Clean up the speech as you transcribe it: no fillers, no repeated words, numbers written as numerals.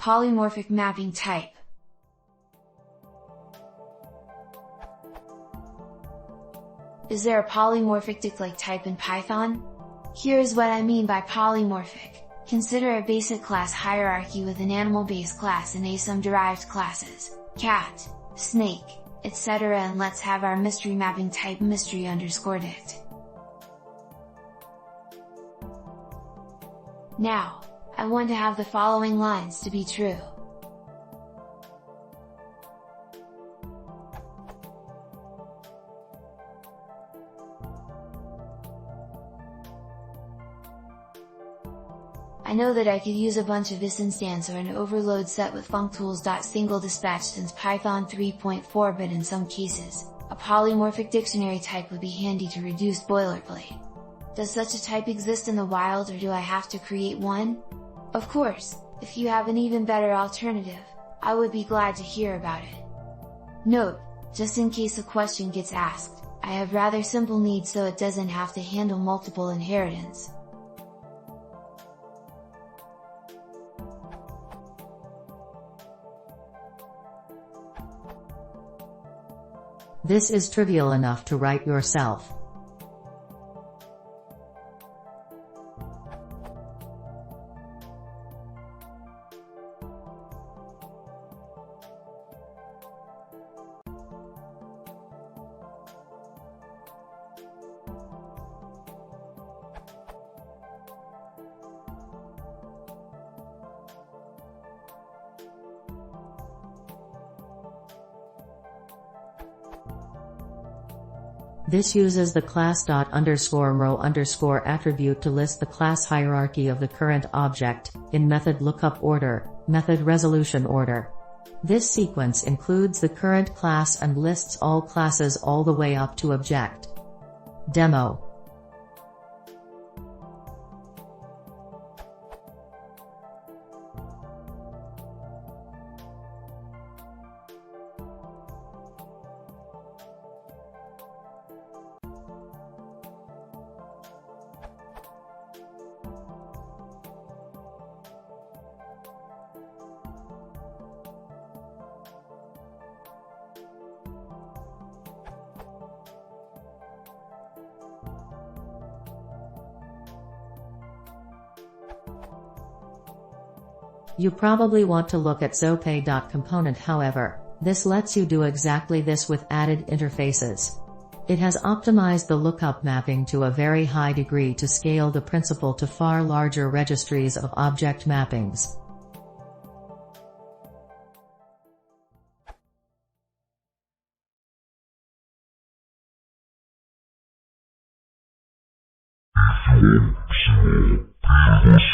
Polymorphic mapping type. Is there a polymorphic dict-like type in Python? Here's what I mean by polymorphic. Consider a basic class hierarchy with an animal-based class and some derived classes, cat, snake, etc. and let's have our mystery mapping type mystery_dict. Now, I want to have the following lines to be true. I know that I could use a bunch of this instance or an overload set with functools.single-dispatch since Python 3.4, but in some cases, a polymorphic dictionary type would be handy to reduce boilerplate. Does such a type exist in the wild, or do I have to create one? Of course, if you have an even better alternative, I would be glad to hear about it. Note, just in case a question gets asked, I have rather simple needs so it doesn't have to handle multiple inheritance. This is trivial enough to write yourself. This uses the class._row_ attribute to list the class hierarchy of the current object, in method lookup order, method resolution order. This sequence includes the current class and lists all classes all the way up to object. Demo. You probably want to look at Zope.component. However, this lets you do exactly this with added interfaces. It has optimized the lookup mapping to a very high degree to scale the principle to far larger registries of object mappings. If you want to build this